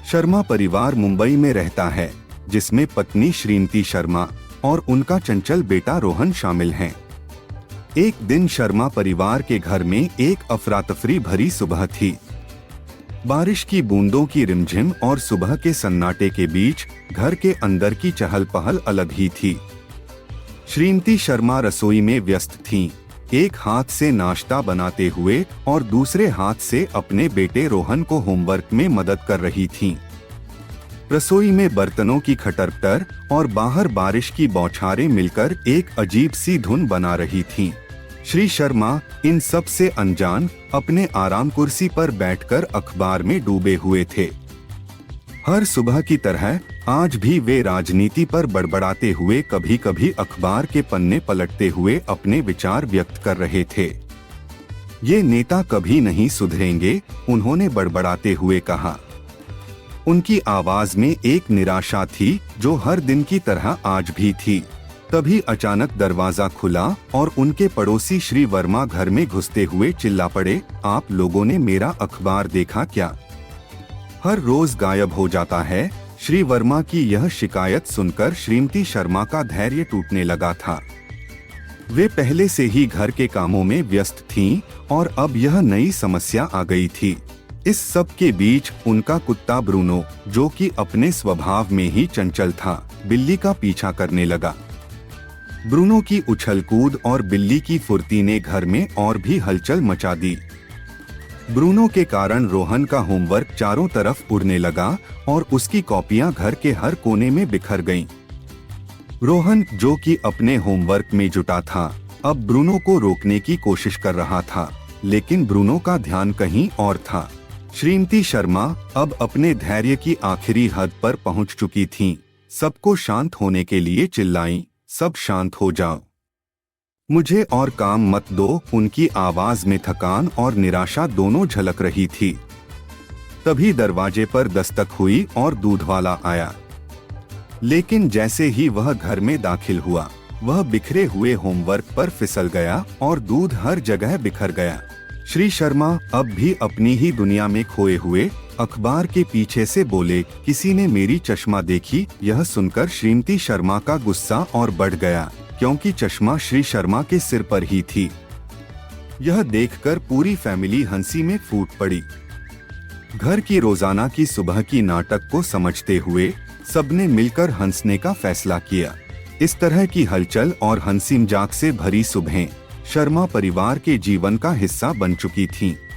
शर्मा परिवार मुंबई में रहता है, जिसमें पत्नी श्रीमती शर्मा और उनका चंचल बेटा रोहन शामिल हैं। एक दिन शर्मा परिवार के घर में एक अफरा-तफरी भरी सुबह थी। बारिश की बूंदों की रिमझिम और सुबह के सन्नाटे के बीच घर के अंदर की चहल पहल अलग ही थी। श्रीमती शर्मा रसोई में व्यस्त थीं, एक हाथ से नाश्ता बनाते हुए और दूसरे हाथ से अपने बेटे रोहन को होमवर्क में मदद कर रही थीं। रसोई में बर्तनों की खटरपटर और बाहर बारिश की बौछारें मिलकर एक अजीब सी धुन बना रही थीं। श्री शर्मा इन सब से अनजान अपने आराम कुर्सी पर बैठकर अखबार में डूबे हुए थे। हर सुबह की तरह आज भी वे राजनीति पर बड़बड़ाते हुए कभी कभी अखबार के पन्ने पलटते हुए अपने विचार व्यक्त कर रहे थे। ये नेता कभी नहीं सुधरेंगे, उन्होंने बड़बड़ाते हुए कहा। उनकी आवाज में एक निराशा थी जो हर दिन की तरह आज भी थी। तभी अचानक दरवाजा खुला और उनके पड़ोसी श्री वर्मा घर में घुसते हुए चिल्ला पड़े, आप लोगों ने मेरा अखबार देखा क्या? हर रोज गायब हो जाता है। श्री वर्मा की यह शिकायत सुनकर श्रीमती शर्मा का धैर्य टूटने लगा था। वे पहले से ही घर के कामों में व्यस्त थीं और अब यह नई समस्या आ गई थी। इस सब के बीच उनका कुत्ता ब्रूनो, जो कि अपने स्वभाव में ही चंचल था, बिल्ली का पीछा करने लगा। ब्रूनो की उछलकूद और बिल्ली की फुर्ती ने घर में और भी हलचल मचा दी। ब्रूनो के कारण रोहन का होमवर्क चारों तरफ उड़ने लगा और उसकी कॉपियां घर के हर कोने में बिखर गईं। रोहन, जो कि अपने होमवर्क में जुटा था, अब ब्रूनो को रोकने की कोशिश कर रहा था, लेकिन ब्रूनो का ध्यान कहीं और था। श्रीमती शर्मा अब अपने धैर्य की आखिरी हद पर पहुंच चुकी थीं। सबको शांत होने के लिए चिल्लाईं, सब शांत हो जाओ, मुझे और काम मत दो। उनकी आवाज में थकान और निराशा दोनों झलक रही थी। तभी दरवाजे पर दस्तक हुई और दूध वाला आया। लेकिन जैसे ही वह घर में दाखिल हुआ, वह बिखरे हुए होमवर्क पर फिसल गया और दूध हर जगह बिखर गया। श्री शर्मा अब भी अपनी ही दुनिया में खोए हुए अखबार के पीछे से बोले, किसी ने मेरी चश्मा देखी? यह सुनकर श्रीमती शर्मा का गुस्सा और बढ़ गया, क्योंकि चश्मा श्री शर्मा के सिर पर ही थी। यह देखकर पूरी फैमिली हंसी में फूट पड़ी। घर की रोजाना की सुबह की नाटक को समझते हुए सबने मिलकर हंसने का फैसला किया। इस तरह की हलचल और हंसी मजाक से भरी सुबहें शर्मा परिवार के जीवन का हिस्सा बन चुकी थीं।